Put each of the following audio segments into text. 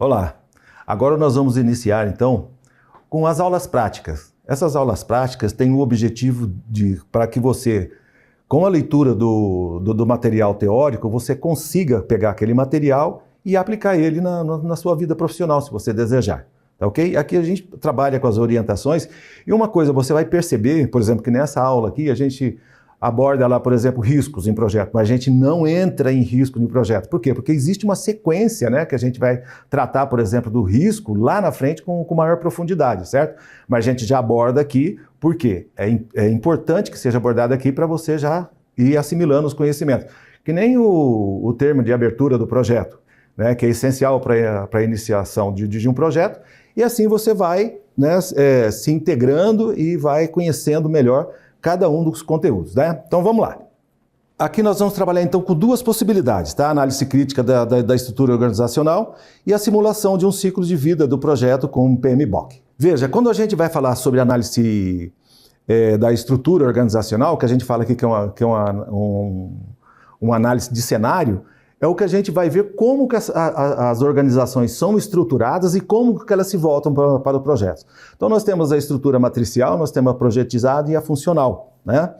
Olá, agora nós vamos iniciar então com as aulas práticas. Essas aulas práticas têm o objetivo para que você, com a leitura do material teórico, você consiga pegar aquele material e aplicar ele na sua vida profissional, se você desejar. Tá ok? Aqui a gente trabalha com as orientações e uma coisa você vai perceber, por exemplo, que nessa aula aqui a gente aborda lá, por exemplo, riscos em projeto, mas a gente não entra em risco em projeto. Por quê? Porque existe uma sequência, né, que a gente vai tratar, por exemplo, do risco lá na frente com maior profundidade, certo? Mas a gente já aborda aqui, por quê? É importante que seja abordado aqui para você já ir assimilando os conhecimentos. Que nem o termo de abertura do projeto, né, que é essencial para a iniciação de um projeto, e assim você vai, né, se integrando e vai conhecendo melhor cada um dos conteúdos, né? Então vamos lá. Aqui nós vamos trabalhar então com duas possibilidades, tá? A análise crítica da estrutura organizacional e a simulação de um ciclo de vida do projeto com o PMBOK. Veja, quando a gente vai falar sobre análise da estrutura organizacional, que a gente fala aqui que é uma análise de cenário, é o que a gente vai ver como que as organizações são estruturadas e como que elas se voltam para o projeto. Então nós temos a estrutura matricial, nós temos a projetizada e a funcional, né?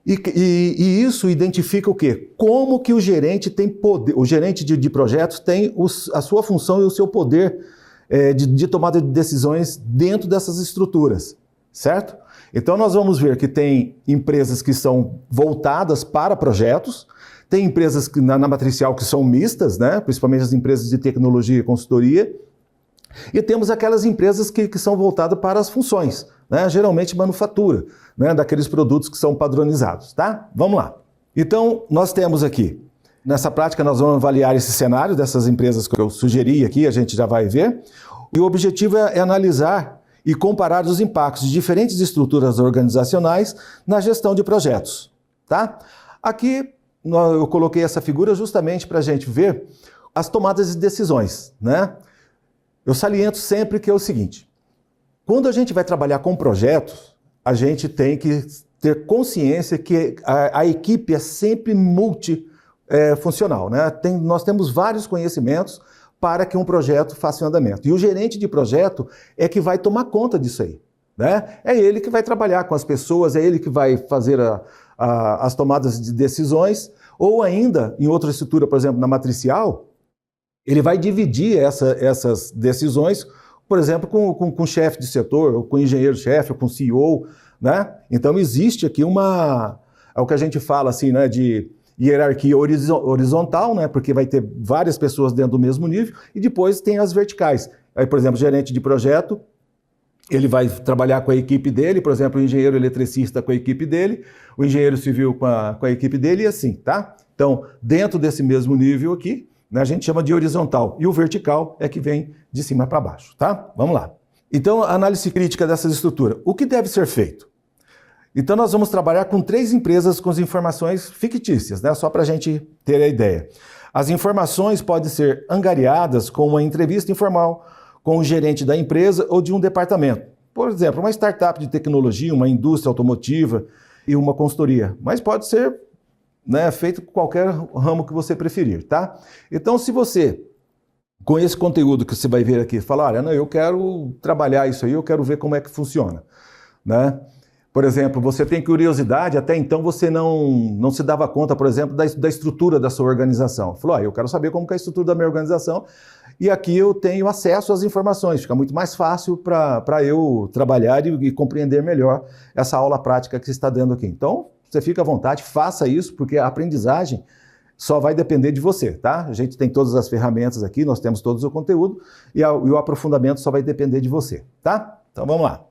E isso identifica o quê? Como que o gerente tem poder, o gerente de projetos tem a sua função e o seu poder de tomada de decisões dentro dessas estruturas, certo? Então nós vamos ver que tem empresas que são voltadas para projetos, tem empresas na matricial que são mistas, né? Principalmente as empresas de tecnologia e consultoria, e temos aquelas empresas que são voltadas para as funções, né? Geralmente manufatura, né? Daqueles produtos que são padronizados, tá? Vamos lá. Então, nós temos aqui, nessa prática nós vamos avaliar esse cenário dessas empresas que eu sugeri aqui, a gente já vai ver, e o objetivo é analisar e comparar os impactos de diferentes estruturas organizacionais na gestão de projetos, tá? Aqui eu coloquei essa figura justamente para a gente ver as tomadas de decisões, né? Eu saliento sempre que é o seguinte, quando a gente vai trabalhar com projetos, a gente tem que ter consciência que a equipe é sempre multifuncional, né? Nós temos vários conhecimentos para que um projeto faça um andamento. E o gerente de projeto é que vai tomar conta disso aí, né? É ele que vai trabalhar com as pessoas, é ele que vai fazer as tomadas de decisões, ou ainda, em outra estrutura, por exemplo, na matricial, ele vai dividir essas decisões, por exemplo, com o chefe de setor, ou com o engenheiro-chefe, ou com o CEO, né? Então existe aqui é o que a gente fala assim, né, de hierarquia horizontal, né, porque vai ter várias pessoas dentro do mesmo nível, e depois tem as verticais. Aí, por exemplo, o gerente de projeto, ele vai trabalhar com a equipe dele, por exemplo, o engenheiro eletricista com a equipe dele, o engenheiro civil com a equipe dele e assim, tá? Então, dentro desse mesmo nível aqui, né, a gente chama de horizontal, e o vertical é que vem de cima para baixo, tá? Vamos lá. Então, a análise crítica dessas estruturas. O que deve ser feito? Então, nós vamos trabalhar com 3 empresas com as informações fictícias, né? Só para a gente ter a ideia. As informações podem ser angariadas com uma entrevista informal, com o gerente da empresa ou de um departamento. Por exemplo, uma startup de tecnologia, uma indústria automotiva e uma consultoria. Mas pode ser, né, feito com qualquer ramo que você preferir, tá? Então, se você, com esse conteúdo que você vai ver aqui, falar, olha, não, eu quero trabalhar isso aí, eu quero ver como é que funciona, né? Por exemplo, você tem curiosidade, até então você não se dava conta, por exemplo, da estrutura da sua organização. Falou, eu quero saber como que é a estrutura da minha organização e aqui eu tenho acesso às informações, fica muito mais fácil para eu trabalhar e compreender melhor essa aula prática que você está dando aqui. Então, você fica à vontade, faça isso, porque a aprendizagem só vai depender de você, tá? A gente tem todas as ferramentas aqui, nós temos todo o conteúdo e o aprofundamento só vai depender de você, tá? Então, vamos lá.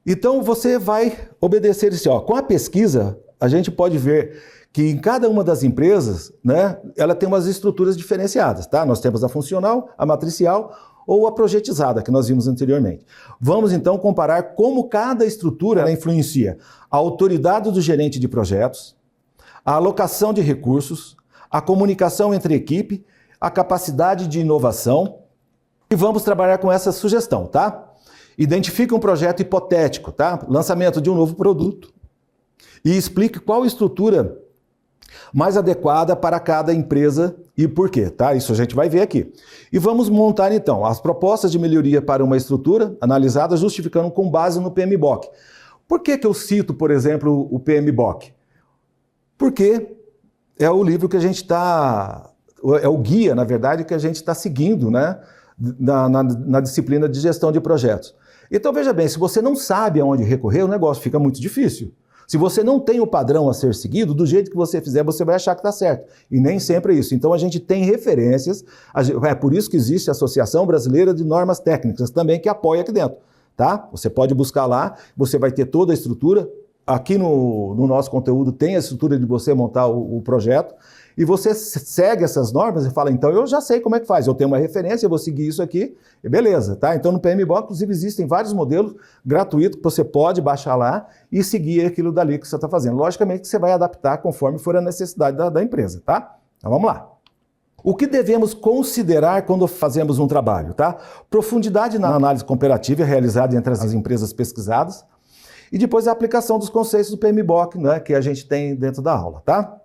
Então você vai obedecer isso. Com a pesquisa, a gente pode ver que em cada uma das empresas, né, ela tem umas estruturas diferenciadas, tá? Nós temos a funcional, a matricial ou a projetizada, que nós vimos anteriormente. Vamos então comparar como cada estrutura ela influencia a autoridade do gerente de projetos, a alocação de recursos, a comunicação entre equipe, a capacidade de inovação, e vamos trabalhar com essa sugestão, tá? Identifique um projeto hipotético, tá? Lançamento de um novo produto. E explique qual estrutura mais adequada para cada empresa e por quê, tá? Isso a gente vai ver aqui. E vamos montar então as propostas de melhoria para uma estrutura analisada justificando com base no PMBOK. Por que que eu cito, por exemplo, o PMBOK? Porque é o livro que a gente está, é o guia, na verdade, que a gente está seguindo, né? Na disciplina de gestão de projetos. Então veja bem, se você não sabe aonde recorrer, o negócio fica muito difícil. Se você não tem o padrão a ser seguido, do jeito que você fizer, você vai achar que está certo. E nem sempre é isso. Então a gente tem referências, é por isso que existe a Associação Brasileira de Normas Técnicas também, que apoia aqui dentro. Tá? Você pode buscar lá, você vai ter toda a estrutura. Aqui no nosso conteúdo tem a estrutura de você montar o projeto. E você segue essas normas e fala, então eu já sei como é que faz, eu tenho uma referência, eu vou seguir isso aqui, e beleza, tá? Então no PMBOK, inclusive, existem vários modelos gratuitos que você pode baixar lá e seguir aquilo dali que você está fazendo. Logicamente que você vai adaptar conforme for a necessidade da empresa, tá? Então vamos lá. O que devemos considerar quando fazemos um trabalho, tá? Profundidade na análise comparativa realizada entre as empresas pesquisadas e depois a aplicação dos conceitos do PMBOK, né, que a gente tem dentro da aula, tá?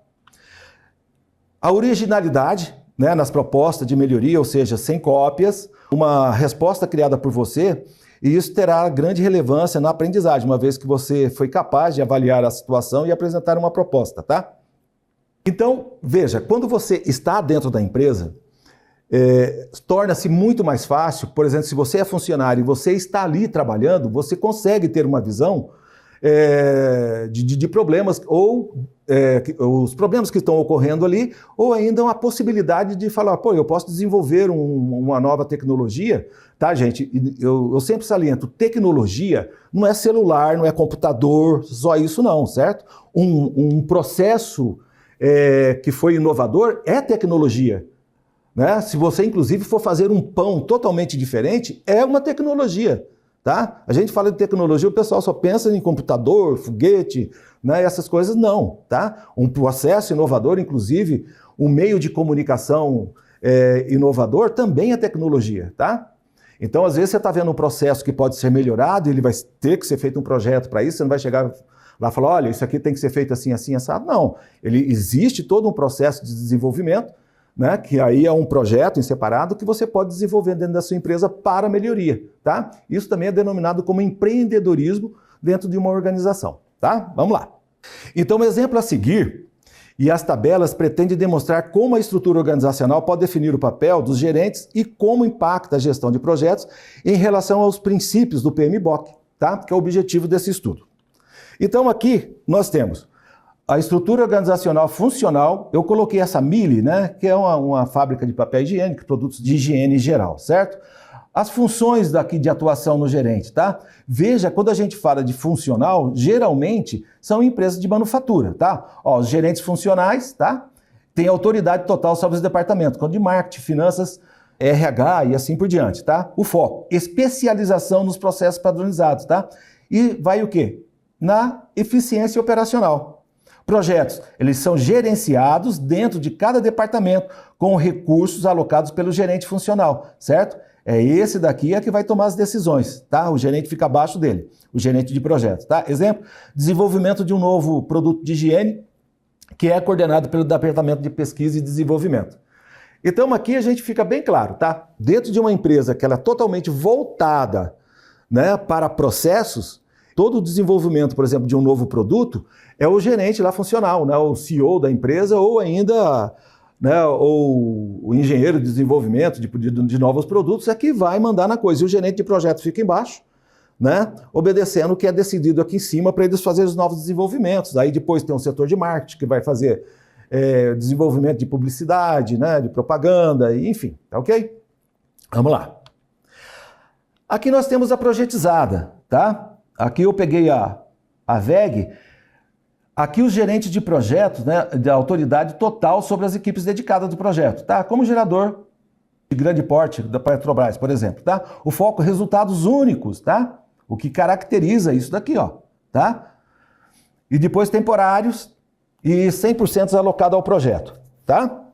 A originalidade, né, nas propostas de melhoria, ou seja, sem cópias, uma resposta criada por você, e isso terá grande relevância na aprendizagem, uma vez que você foi capaz de avaliar a situação e apresentar uma proposta, tá? Então, veja, quando você está dentro da empresa, torna-se muito mais fácil, por exemplo, se você é funcionário e você está ali trabalhando, você consegue ter uma visão de problemas ou os problemas que estão ocorrendo ali, ou ainda uma possibilidade de falar, pô, eu posso desenvolver uma nova tecnologia, tá, gente? Eu sempre saliento, tecnologia não é celular, não é computador, só isso não, certo? Um processo que foi inovador é tecnologia. Né? Se você, inclusive, for fazer um pão totalmente diferente, é uma tecnologia. Tá? A gente fala de tecnologia, o pessoal só pensa em computador, foguete, né? Essas coisas não. Tá? Um processo inovador, inclusive, um meio de comunicação inovador também é tecnologia. Tá? Então, às vezes, você está vendo um processo que pode ser melhorado, ele vai ter que ser feito um projeto para isso, você não vai chegar lá e falar, olha, isso aqui tem que ser feito assim, assim, assado. Não, existe todo um processo de desenvolvimento, né, que aí é um projeto em separado que você pode desenvolver dentro da sua empresa para melhoria, tá? Isso também é denominado como empreendedorismo dentro de uma organização, tá? Vamos lá. Então, o exemplo a seguir e as tabelas pretendem demonstrar como a estrutura organizacional pode definir o papel dos gerentes e como impacta a gestão de projetos em relação aos princípios do PMBOK, tá? Que é o objetivo desse estudo. Então, aqui nós temos a estrutura organizacional funcional, eu coloquei essa Mille, né, que é uma fábrica de papel higiênico, produtos de higiene em geral, certo? As funções daqui de atuação no gerente, tá? Veja, quando a gente fala de funcional, geralmente são empresas de manufatura, tá? Ó, os gerentes funcionais, tá? Tem autoridade total sobre os departamentos, como de marketing, finanças, RH e assim por diante, tá? O foco, especialização nos processos padronizados, tá? E vai o quê? Na eficiência operacional. Projetos, eles são gerenciados dentro de cada departamento com recursos alocados pelo gerente funcional, certo? É esse daqui que vai tomar as decisões, tá? O gerente fica abaixo dele, o gerente de projetos, tá? Exemplo, desenvolvimento de um novo produto de higiene que é coordenado pelo Departamento de Pesquisa e Desenvolvimento. Então aqui a gente fica bem claro, tá? Dentro de uma empresa que ela é totalmente voltada, né, para processos, todo o desenvolvimento, por exemplo, de um novo produto, é o gerente lá funcional, né, o CEO da empresa ou ainda, né, ou o engenheiro de desenvolvimento de novos produtos é que vai mandar na coisa. E o gerente de projeto fica embaixo, né, obedecendo o que é decidido aqui em cima para eles fazerem os novos desenvolvimentos. Aí depois tem um setor de marketing que vai fazer desenvolvimento de publicidade, né, de propaganda, enfim, tá ok? Vamos lá. Aqui nós temos a projetizada, tá? Aqui eu peguei a VEG, aqui os gerentes de projetos, né, da autoridade total sobre as equipes dedicadas do projeto, tá? Como gerador de grande porte da Petrobras, por exemplo, tá? O foco, resultados únicos, tá? O que caracteriza isso daqui, ó, tá? E depois temporários e 100% alocado ao projeto, tá?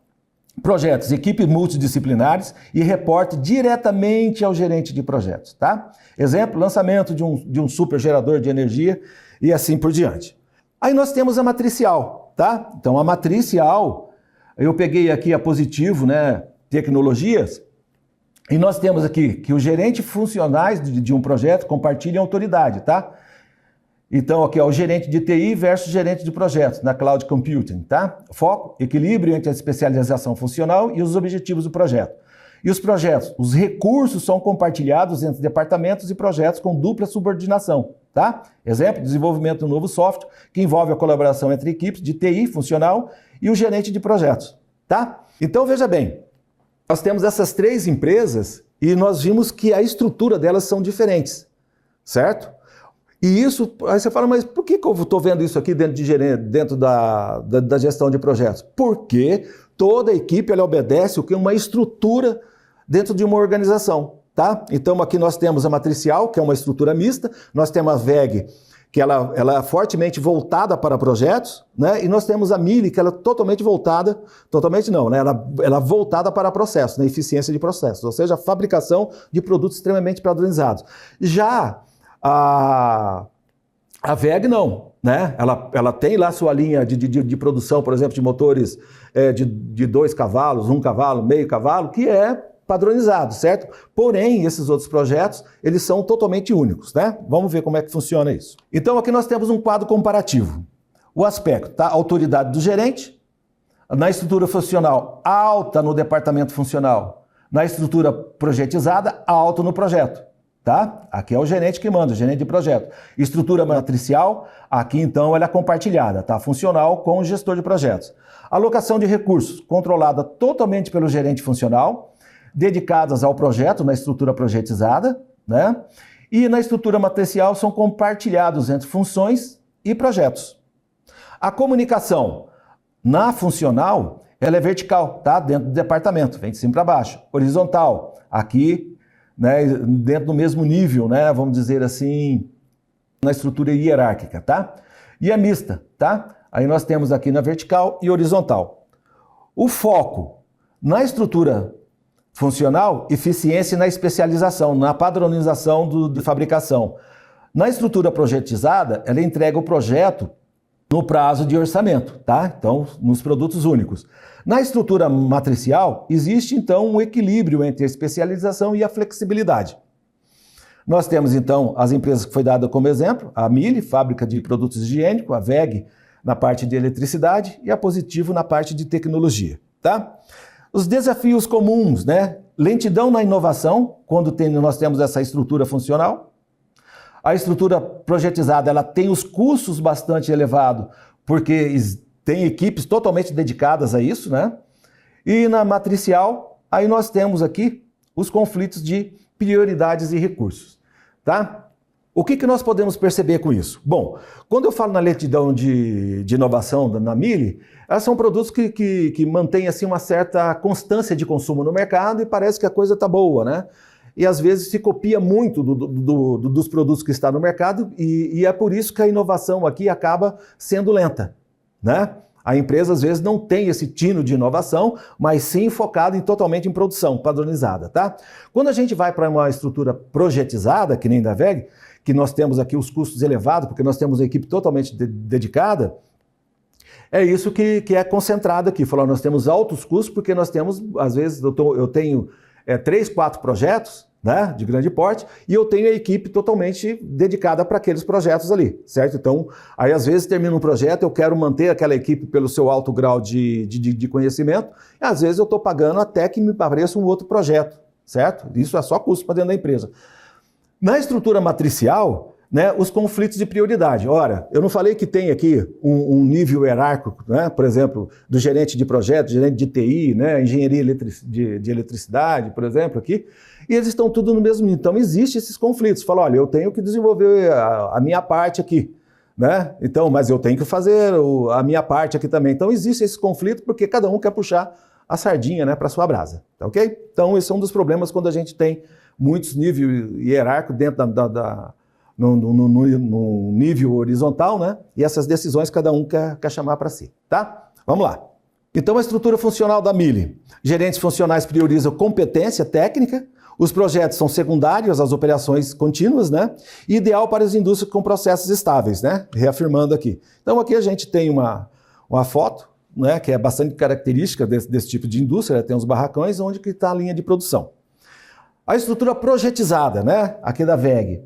Projetos, equipes multidisciplinares e reporte diretamente ao gerente de projetos, tá? Exemplo, lançamento de um super gerador de energia e assim por diante. Aí nós temos a matricial, tá? Então a matricial, eu peguei aqui a Positivo, né, tecnologias, e nós temos aqui que os gerentes funcionais de um projeto compartilham autoridade, tá? Então aqui é o gerente de TI versus gerente de projetos na Cloud Computing, tá? Foco, equilíbrio entre a especialização funcional e os objetivos do projeto. E os projetos, os recursos são compartilhados entre departamentos e projetos com dupla subordinação, tá? Exemplo, desenvolvimento de um novo software que envolve a colaboração entre equipes de TI funcional e o gerente de projetos, tá? Então veja bem, nós temos essas 3 empresas e nós vimos que a estrutura delas são diferentes, certo? E isso, aí você fala, mas por que eu estou vendo isso aqui dentro da gestão de projetos? Porque toda a equipe ela obedece o que uma estrutura dentro de uma organização, tá? Então aqui nós temos a matricial, que é uma estrutura mista, nós temos a VEG, que ela é fortemente voltada para projetos, né? E nós temos a Mili, que ela é totalmente voltada, totalmente não, né? Ela é voltada para processos, né? Eficiência de processos, ou seja, a fabricação de produtos extremamente padronizados. Já a VEG não, né? Ela tem lá sua linha de produção, por exemplo, de motores de 2 cavalos, 1 cavalo, meio cavalo, que é padronizado, certo? Porém, esses outros projetos, eles são totalmente únicos, né? Vamos ver como é que funciona isso. Então, aqui nós temos um quadro comparativo. O aspecto, tá? Autoridade do gerente, na estrutura funcional, alta no departamento funcional, na estrutura projetizada, alto no projeto. Tá? Aqui é o gerente que manda, o gerente de projeto. Estrutura matricial, aqui então ela é compartilhada, tá? Funcional com o gestor de projetos. Alocação de recursos, controlada totalmente pelo gerente funcional, dedicadas ao projeto na estrutura projetizada, né? E na estrutura matricial são compartilhados entre funções e projetos. A comunicação na funcional, ela é vertical, tá? Dentro do departamento, vem de cima para baixo. Horizontal, aqui, né, dentro do mesmo nível, né, vamos dizer assim, na estrutura hierárquica, tá? E a mista, tá? Aí nós temos aqui na vertical e horizontal. O foco na estrutura funcional, eficiência na especialização, na padronização de fabricação. Na estrutura projetizada, ela entrega o projeto no prazo de orçamento, tá? Então, nos produtos únicos. Na estrutura matricial, existe então um equilíbrio entre a especialização e a flexibilidade. Nós temos então as empresas que foi dada como exemplo, a Mili, fábrica de produtos higiênicos, a VEG na parte de eletricidade e a Positivo na parte de tecnologia, tá? Os desafios comuns, né? Lentidão na inovação, quando nós temos essa estrutura funcional. A estrutura projetizada, ela tem os custos bastante elevados, porque tem equipes totalmente dedicadas a isso, né? E na matricial, aí nós temos aqui os conflitos de prioridades e recursos, tá? O que nós podemos perceber com isso? Bom, quando eu falo na lentidão de inovação na Mili, elas são produtos que mantêm assim, uma certa constância de consumo no mercado e parece que a coisa está boa, né? E às vezes se copia muito dos produtos que estão no mercado e é por isso que a inovação aqui acaba sendo lenta, né? A empresa às vezes não tem esse tino de inovação, mas sim focado totalmente em produção padronizada, tá? Quando a gente vai para uma estrutura projetizada, que nem da VEG, que nós temos aqui os custos elevados, porque nós temos uma equipe totalmente dedicada, é isso que é concentrado aqui. Falar, nós temos altos custos, porque nós temos, às vezes, eu tenho 3, 4 projetos, né, de grande porte, e eu tenho a equipe totalmente dedicada para aqueles projetos ali, certo? Então, aí às vezes termina um projeto, eu quero manter aquela equipe pelo seu alto grau de conhecimento, e às vezes eu estou pagando até que me apareça um outro projeto, certo? Isso é só custo para dentro da empresa. Na estrutura matricial, né, os conflitos de prioridade. Ora, eu não falei que tem aqui um nível hierárquico, né, por exemplo, do gerente de projeto, gerente de TI, né, engenharia de eletricidade, por exemplo, aqui, e eles estão tudo no mesmo nível. Então, existem esses conflitos. Fala, olha, eu tenho que desenvolver a minha parte aqui, né? Então, mas eu tenho que fazer a minha parte aqui também. Então, existe esse conflito porque cada um quer puxar a sardinha, né, para sua brasa, tá ok? Então, esse é um dos problemas quando a gente tem muitos níveis hierárquicos dentro no nível horizontal, né? E essas decisões cada um quer chamar para si, tá? Vamos lá. Então, a estrutura funcional da Mili. Gerentes funcionais priorizam competência técnica, os projetos são secundários às operações contínuas, né? Ideal para as indústrias com processos estáveis, né? Reafirmando aqui. Então, aqui a gente tem uma uma foto, né, que é bastante característica desse tipo de indústria, né, tem os barracões onde está a linha de produção. A estrutura projetizada, né, aqui da WEG.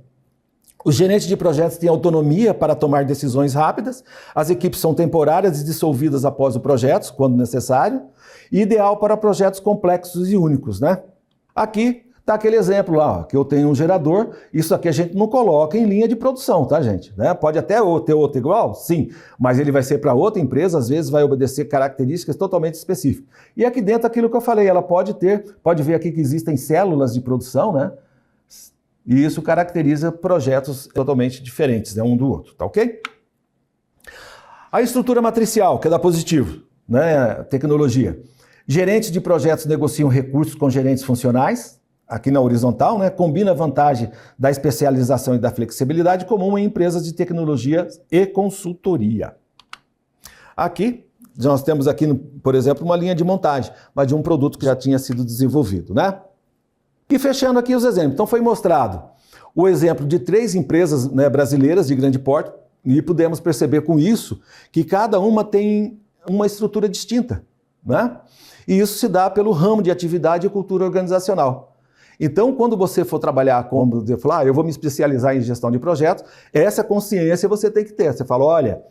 Os gerentes de projetos têm autonomia para tomar decisões rápidas, as equipes são temporárias e dissolvidas após o projeto, quando necessário, e ideal para projetos complexos e únicos, né? Aqui está aquele exemplo lá, ó, que eu tenho um gerador, isso aqui a gente não coloca em linha de produção, tá, gente? Né? Pode até ter outro igual, sim, mas ele vai ser para outra empresa, às vezes vai obedecer características totalmente específicas. E aqui dentro, aquilo que eu falei, ela pode ver aqui que existem células de produção, né? E isso caracteriza projetos totalmente diferentes, né, um do outro, tá ok? A estrutura matricial, que é da Positivo, né, tecnologia. Gerentes de projetos negociam recursos com gerentes funcionais, aqui na horizontal, né, combina a vantagem da especialização e da flexibilidade comum em empresas de tecnologia e consultoria. Aqui, nós temos aqui, por exemplo, uma linha de montagem, mas de um produto que já tinha sido desenvolvido, né? E fechando aqui os exemplos. Então foi mostrado o exemplo de 3 empresas, né, brasileiras de grande porte e pudemos perceber com isso que cada uma tem uma estrutura distinta, né? E isso se dá pelo ramo de atividade e cultura organizacional. Então, quando você for trabalhar como você falar, eu vou me especializar em gestão de projetos, essa consciência você tem que ter. Você fala, olha,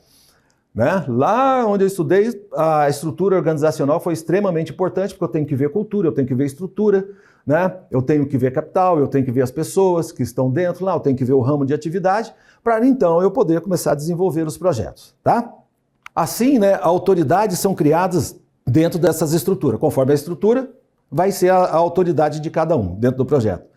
né, lá onde eu estudei, a estrutura organizacional foi extremamente importante, porque eu tenho que ver cultura, eu tenho que ver estrutura, né? Eu tenho que ver capital, eu tenho que ver as pessoas que estão dentro lá, eu tenho que ver o ramo de atividade, para então eu poder começar a desenvolver os projetos, tá? Assim, né, autoridades são criadas dentro dessas estruturas. Conforme a estrutura, vai ser a autoridade de cada um dentro do projeto.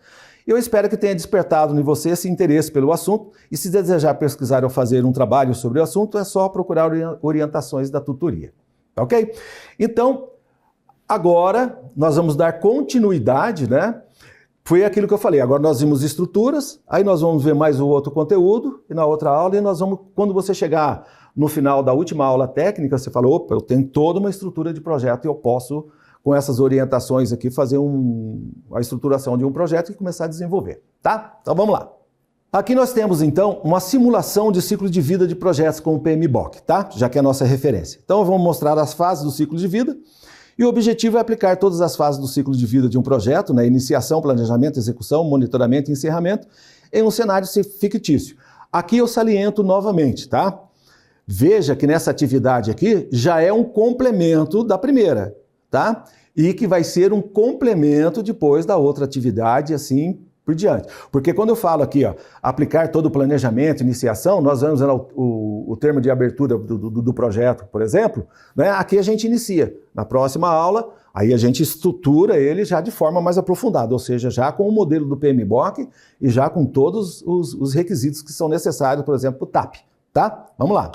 Eu espero que tenha despertado em você esse interesse pelo assunto e se desejar pesquisar ou fazer um trabalho sobre o assunto, é só procurar orientações da tutoria, tá ok? Então, agora nós vamos dar continuidade, né? Foi aquilo que eu falei, agora nós vimos estruturas, aí nós vamos ver mais o outro conteúdo, e na outra aula, e nós vamos, quando você chegar no final da última aula técnica, você fala, opa, eu tenho toda uma estrutura de projeto e eu posso, com essas orientações aqui, fazer a estruturação de um projeto e começar a desenvolver, tá? Então vamos lá. Aqui nós temos, então, uma simulação de ciclo de vida de projetos com o PMBOK, tá? Já que é a nossa referência. Então vamos mostrar as fases do ciclo de vida. E o objetivo é aplicar todas as fases do ciclo de vida de um projeto, né, iniciação, planejamento, execução, monitoramento e encerramento, em um cenário fictício. Aqui eu saliento novamente, tá? Veja que nessa atividade aqui já é um complemento da primeira, tá? E que vai ser um complemento depois da outra atividade, assim por diante. Porque quando eu falo aqui, ó, aplicar todo o planejamento, iniciação, nós vamos usar o termo de abertura do projeto, por exemplo, né? Aqui a gente inicia. Na próxima aula, aí a gente estrutura ele já de forma mais aprofundada, ou seja, já com o modelo do PMBOK e já com todos os requisitos que são necessários, por exemplo, para o TAP, tá? Vamos lá.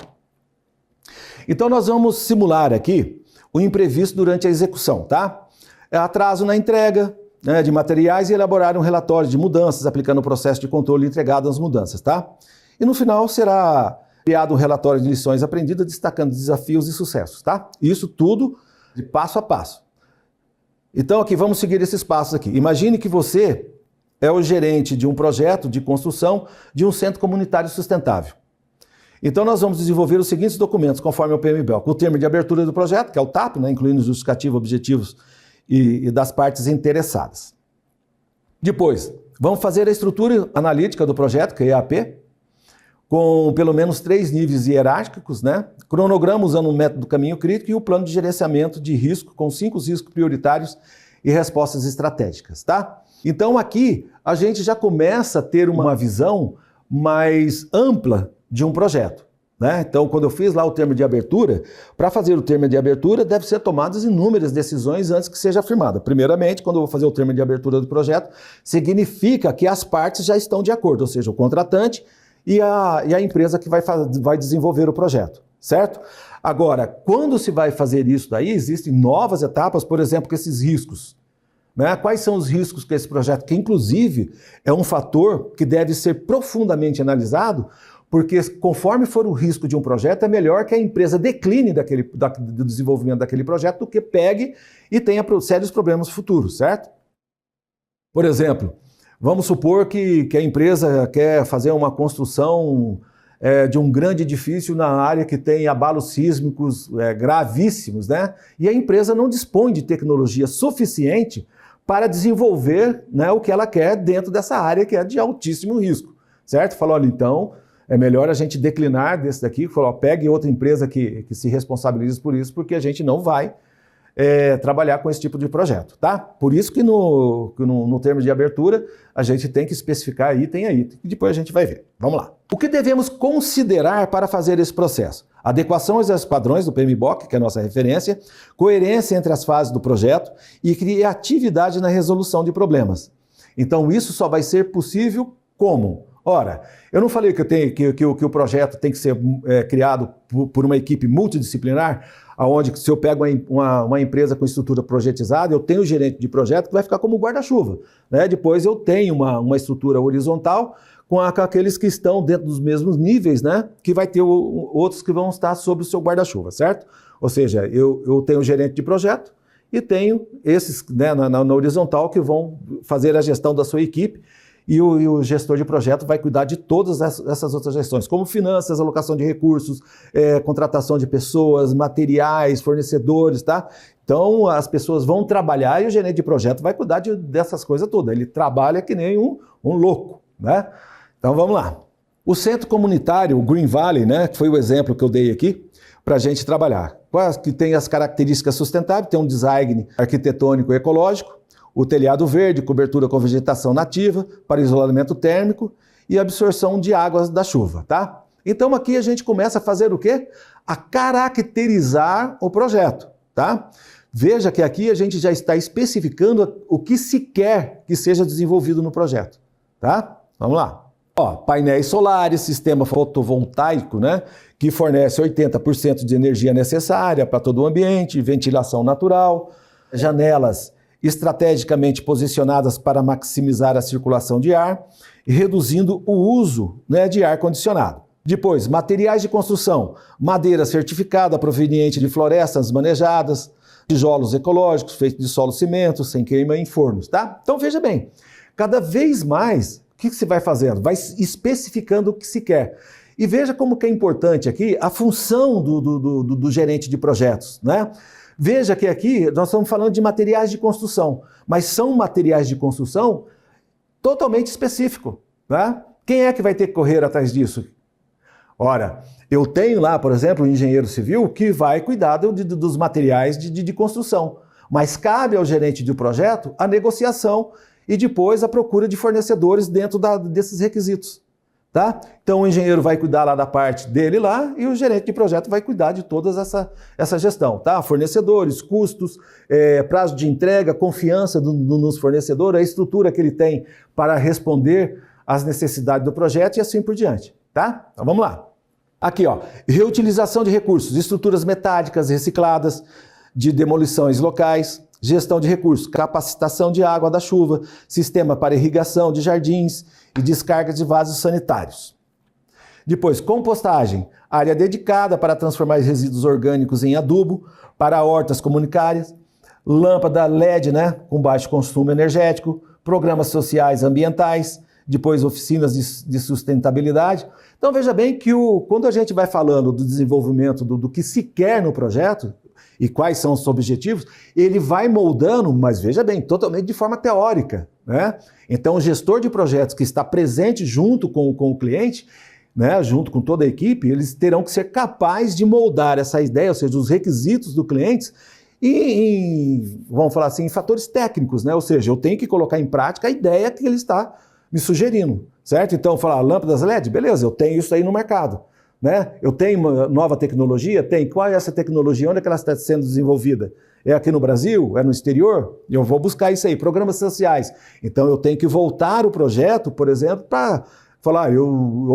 Então nós vamos simular aqui o imprevisto durante a execução, tá? Atraso na entrega, né, de materiais e elaborar um relatório de mudanças, aplicando o processo de controle entregado às mudanças, tá? E no final será criado um relatório de lições aprendidas, destacando desafios e sucessos, tá? Isso tudo de passo a passo. Então aqui, vamos seguir esses passos aqui. Imagine que você é o gerente de um projeto de construção de um centro comunitário sustentável. Então nós vamos desenvolver os seguintes documentos, conforme o PMBOK. O termo de abertura do projeto, que é o TAP, né, incluindo justificativo, objetivos e das partes interessadas. Depois, vamos fazer a estrutura analítica do projeto, que é EAP, com pelo menos 3 níveis hierárquicos, né? Cronograma usando o método do caminho crítico e o plano de gerenciamento de risco com 5 riscos prioritários e respostas estratégicas, tá? Então aqui a gente já começa a ter uma visão mais ampla de um projeto, né? Então, quando eu fiz lá o termo de abertura, para fazer o termo de abertura, deve ser tomadas inúmeras decisões antes que seja firmada. Primeiramente, quando eu vou fazer o termo de abertura do projeto, significa que as partes já estão de acordo, ou seja, o contratante e a empresa que vai desenvolver o projeto, certo? Agora, quando se vai fazer isso daí, existem novas etapas, por exemplo, com esses riscos, né? Quais são os riscos que esse projeto, que inclusive é um fator que deve ser profundamente analisado, porque conforme for o risco de um projeto, é melhor que a empresa decline do desenvolvimento daquele projeto do que pegue e tenha sérios problemas futuros, certo? Por exemplo, vamos supor que a empresa quer fazer uma construção de um grande edifício na área que tem abalos sísmicos gravíssimos, né? E a empresa não dispõe de tecnologia suficiente para desenvolver, né, o que ela quer dentro dessa área que é de altíssimo risco, certo? Falou, olha, então é melhor a gente declinar desse daqui, falou, pegue outra empresa que se responsabilize por isso, porque a gente não vai trabalhar com esse tipo de projeto, tá? Por isso que no termo de abertura a gente tem que especificar item a item, e depois a gente vai ver. Vamos lá. O que devemos considerar para fazer esse processo? Adequação aos padrões do PMBOK, que é a nossa referência, coerência entre as fases do projeto e criatividade na resolução de problemas. Então isso só vai ser possível como? Ora, eu não falei que o projeto tem que ser criado por uma equipe multidisciplinar, onde se eu pego uma empresa com estrutura projetizada, eu tenho o gerente de projeto que vai ficar como guarda-chuva, né? Depois eu tenho uma estrutura horizontal com aqueles que estão dentro dos mesmos níveis, né? Que vai ter outros que vão estar sob o seu guarda-chuva, certo? Ou seja, eu tenho o gerente de projeto e tenho esses, né, na horizontal que vão fazer a gestão da sua equipe. E o gestor de projeto vai cuidar de todas essas outras gestões, como finanças, alocação de recursos, contratação de pessoas, materiais, fornecedores, tá? Então, as pessoas vão trabalhar e o gerente de projeto vai cuidar dessas coisas todas. Ele trabalha que nem um louco, né? Então, vamos lá. O centro comunitário, o Green Valley, né, que foi o exemplo que eu dei aqui, para a gente trabalhar. Que tem as características sustentáveis, tem um design arquitetônico e ecológico, o telhado verde, cobertura com vegetação nativa, para isolamento térmico e absorção de águas da chuva, tá? Então aqui a gente começa a fazer o quê? A caracterizar o projeto, tá? Veja que aqui a gente já está especificando o que se quer que seja desenvolvido no projeto, tá? Vamos lá. Ó, painéis solares, sistema fotovoltaico, né? Que fornece 80% de energia necessária para todo o ambiente, ventilação natural, janelas estrategicamente posicionadas para maximizar a circulação de ar e reduzindo o uso, né, de ar condicionado. Depois, materiais de construção, madeira certificada proveniente de florestas manejadas, tijolos ecológicos feitos de solo cimento, sem queima em fornos, tá? Então veja bem, cada vez mais, o que você vai fazendo? Vai especificando o que se quer. E veja como que é importante aqui a função do gerente de projetos, né? Veja que aqui nós estamos falando de materiais de construção, mas são materiais de construção totalmente específicos, tá? Quem é que vai ter que correr atrás disso? Ora, eu tenho lá, por exemplo, um engenheiro civil que vai cuidar dos materiais de construção, mas cabe ao gerente de projeto a negociação e depois a procura de fornecedores dentro desses requisitos. Tá? Então o engenheiro vai cuidar lá da parte dele lá e o gerente de projeto vai cuidar de toda essa gestão, tá? Fornecedores, custos, prazo de entrega, confiança nos fornecedores, a estrutura que ele tem para responder às necessidades do projeto e assim por diante, tá? Então vamos lá. Aqui, ó, reutilização de recursos, estruturas metálicas recicladas, de demolições locais, gestão de recursos, capacitação de água da chuva, sistema para irrigação de jardins e descarga de vasos sanitários. Depois, compostagem, área dedicada para transformar resíduos orgânicos em adubo para hortas comunitárias, lâmpada LED, né, com baixo consumo energético, programas sociais ambientais, depois oficinas de sustentabilidade. Então veja bem que quando a gente vai falando do desenvolvimento do que se quer no projeto, e quais são os objetivos, ele vai moldando, mas veja bem, totalmente de forma teórica, né? Então o gestor de projetos que está presente junto com o cliente, né, junto com toda a equipe, eles terão que ser capazes de moldar essa ideia, ou seja, os requisitos do cliente, vamos falar assim, em fatores técnicos, né? Ou seja, eu tenho que colocar em prática a ideia que ele está me sugerindo, certo? Então, falar lâmpadas LED, beleza, eu tenho isso aí no mercado. Né? Eu tenho uma nova tecnologia? Tem. Qual é essa tecnologia? Onde é que ela está sendo desenvolvida? É aqui no Brasil? É no exterior? Eu vou buscar isso aí, programas sociais. Então eu tenho que voltar o projeto, por exemplo, para falar, eu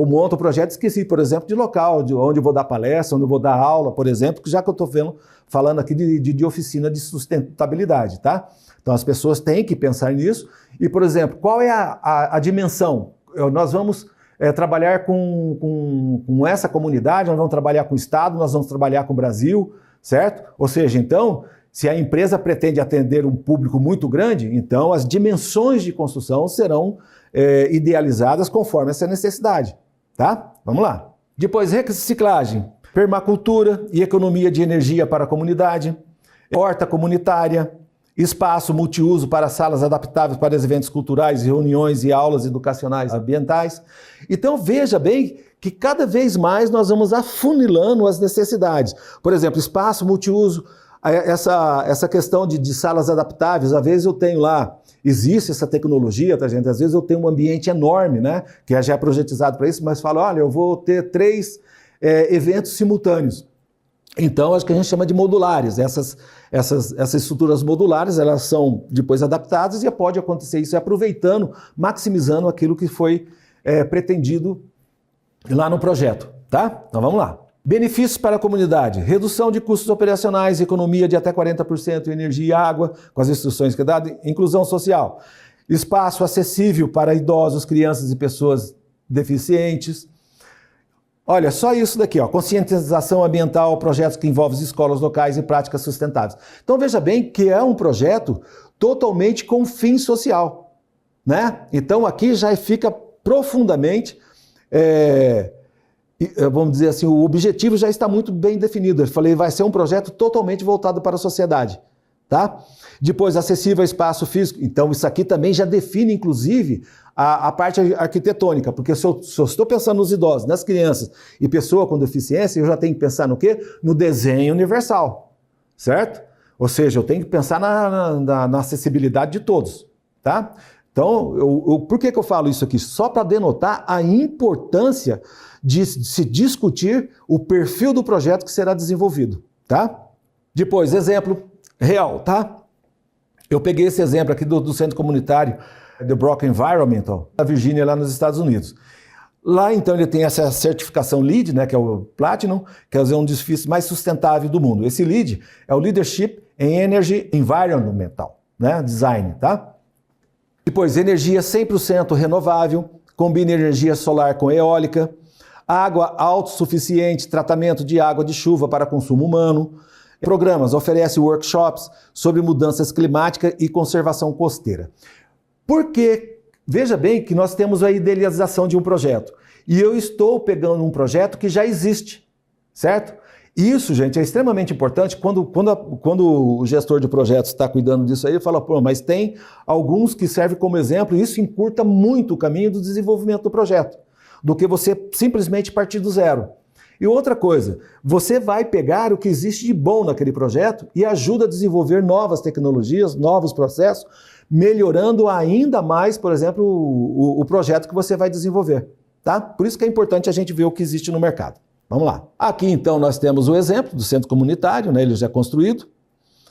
monto o projeto, esqueci, por exemplo, de local, de onde eu vou dar palestra, onde eu vou dar aula, por exemplo, já que eu estou falando aqui de oficina de sustentabilidade, tá? Então as pessoas têm que pensar nisso. E, por exemplo, qual é a dimensão? Nós vamos trabalhar com essa comunidade, nós vamos trabalhar com o Estado, nós vamos trabalhar com o Brasil, certo? Ou seja, então, se a empresa pretende atender um público muito grande, então as dimensões de construção serão idealizadas conforme essa necessidade, tá? Vamos lá. Depois, reciclagem, permacultura e economia de energia para a comunidade, horta comunitária, espaço multiuso para salas adaptáveis para os eventos culturais, reuniões e aulas educacionais ambientais. Então veja bem que cada vez mais nós vamos afunilando as necessidades. Por exemplo, espaço multiuso, essa questão de salas adaptáveis, às vezes eu tenho lá, existe essa tecnologia, tá, gente? Às vezes eu tenho um ambiente enorme, né, que já é projetizado para isso, mas falo, olha, eu vou ter 3 eventos simultâneos. Então, acho que a gente chama de modulares. Essas estruturas modulares, elas são depois adaptadas e pode acontecer isso aproveitando, maximizando aquilo que foi pretendido lá no projeto, tá? Então, vamos lá. Benefícios para a comunidade. Redução de custos operacionais, economia de até 40% em energia e água, com as instruções que é dado, inclusão social. Espaço acessível para idosos, crianças e pessoas deficientes. Olha, só isso daqui, ó, conscientização ambiental, projetos que envolvem escolas locais e práticas sustentáveis. Então veja bem que é um projeto totalmente com fim social, né? Então aqui já fica profundamente, vamos dizer assim, o objetivo já está muito bem definido. Eu falei, vai ser um projeto totalmente voltado para a sociedade, tá? Depois, acessível ao espaço físico. Então isso aqui também já define, inclusive, a parte arquitetônica, porque se eu estou pensando nos idosos, nas crianças e pessoa com deficiência, eu já tenho que pensar no quê? No desenho universal, certo? Ou seja, eu tenho que pensar na acessibilidade de todos, tá? Então, por que eu falo isso aqui? Só para denotar a importância de se discutir o perfil do projeto que será desenvolvido, tá? Depois, exemplo real, tá? Eu peguei esse exemplo aqui do centro comunitário The Brock Environmental, da Virgínia, lá nos Estados Unidos. Lá, então, ele tem essa certificação LEED, né, que é o Platinum, que é um dos edifícios mais sustentáveis do mundo. Esse LEED é o Leadership in Energy Environmental, né, Design, tá? Depois, energia 100% renovável, combina energia solar com eólica, água autossuficiente, tratamento de água de chuva para consumo humano. Programas, oferece workshops sobre mudanças climáticas e conservação costeira. Porque, veja bem que nós temos a idealização de um projeto. E eu estou pegando um projeto que já existe, certo? Isso, gente, é extremamente importante. Quando o gestor de projetos está cuidando disso aí, ele fala, pô, mas tem alguns que servem como exemplo, e isso encurta muito o caminho do desenvolvimento do projeto, do que você simplesmente partir do zero. E outra coisa, você vai pegar o que existe de bom naquele projeto e ajuda a desenvolver novas tecnologias, novos processos, melhorando ainda mais, por exemplo, o projeto que você vai desenvolver, tá? Por isso que é importante a gente ver o que existe no mercado. Vamos lá. Aqui, então, nós temos o exemplo do centro comunitário, né? Ele já é construído,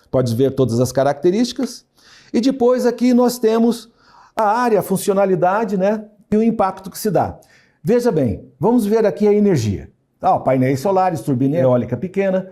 pode ver todas as características. E depois aqui nós temos a área, a funcionalidade, né? E o impacto que se dá. Veja bem, vamos ver aqui a energia. Painéis solares, turbina eólica pequena,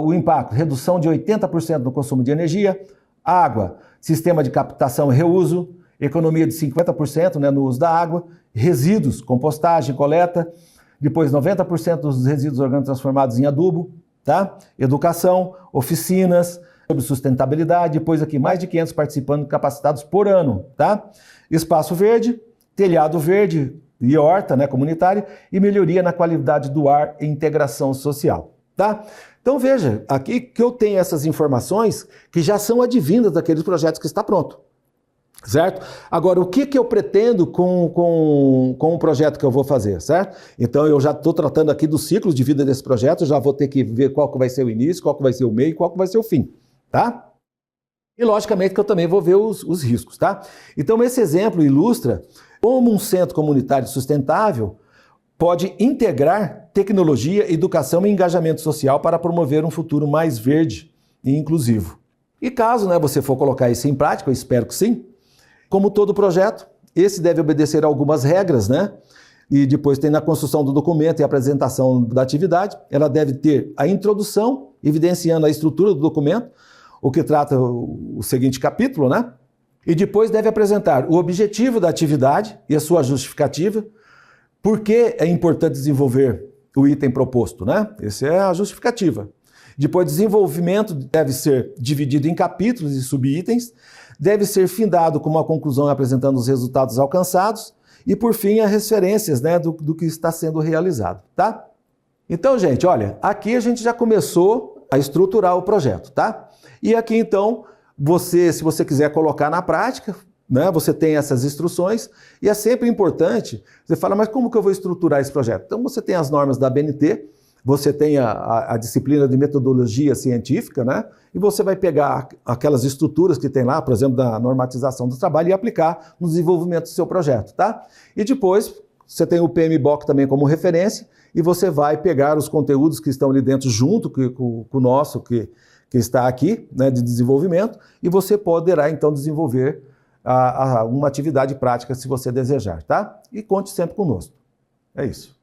o impacto, redução de 80% no consumo de energia, água, sistema de captação e reuso, economia de 50%, né, no uso da água, resíduos, compostagem, coleta, depois 90% dos resíduos orgânicos transformados em adubo, tá? Educação, oficinas sobre sustentabilidade, depois aqui mais de 500 participantes capacitados por ano, tá? Espaço verde, telhado verde, e horta, né, comunitária, e melhoria na qualidade do ar e integração social, tá? Então veja, aqui que eu tenho essas informações que já são advindas daqueles projetos que está pronto, certo? Agora, o que eu pretendo com o projeto que eu vou fazer, certo? Então eu já estou tratando aqui do ciclo de vida desse projeto, já vou ter que ver qual que vai ser o início, qual que vai ser o meio e qual que vai ser o fim, tá? E logicamente que eu também vou ver os riscos, tá? Então esse exemplo ilustra como um centro comunitário sustentável pode integrar tecnologia, educação e engajamento social para promover um futuro mais verde e inclusivo. E caso, né, você for colocar isso em prática, eu espero que sim, como todo projeto, esse deve obedecer a algumas regras, né? E depois tem na construção do documento e apresentação da atividade, ela deve ter a introdução, evidenciando a estrutura do documento, o que trata o seguinte capítulo, né? E depois deve apresentar o objetivo da atividade e a sua justificativa, por que é importante desenvolver o item proposto, né? Essa é a justificativa. Depois, desenvolvimento deve ser dividido em capítulos e subitens, deve ser findado com uma conclusão apresentando os resultados alcançados e, por fim, as referências, né, do que está sendo realizado, tá? Então, gente, olha, aqui a gente já começou a estruturar o projeto, tá? E aqui, então, se você quiser colocar na prática, né, você tem essas instruções, e é sempre importante, você fala, mas como que eu vou estruturar esse projeto? Então, você tem as normas da ABNT, você tem a disciplina de metodologia científica, né? E você vai pegar aquelas estruturas que tem lá, por exemplo, da normatização do trabalho e aplicar no desenvolvimento do seu projeto, tá? E depois, você tem o PMBOK também como referência, e você vai pegar os conteúdos que estão ali dentro junto com o nosso, que está aqui, né, de desenvolvimento, e você poderá, então, desenvolver uma atividade prática se você desejar, tá? E conte sempre conosco. É isso.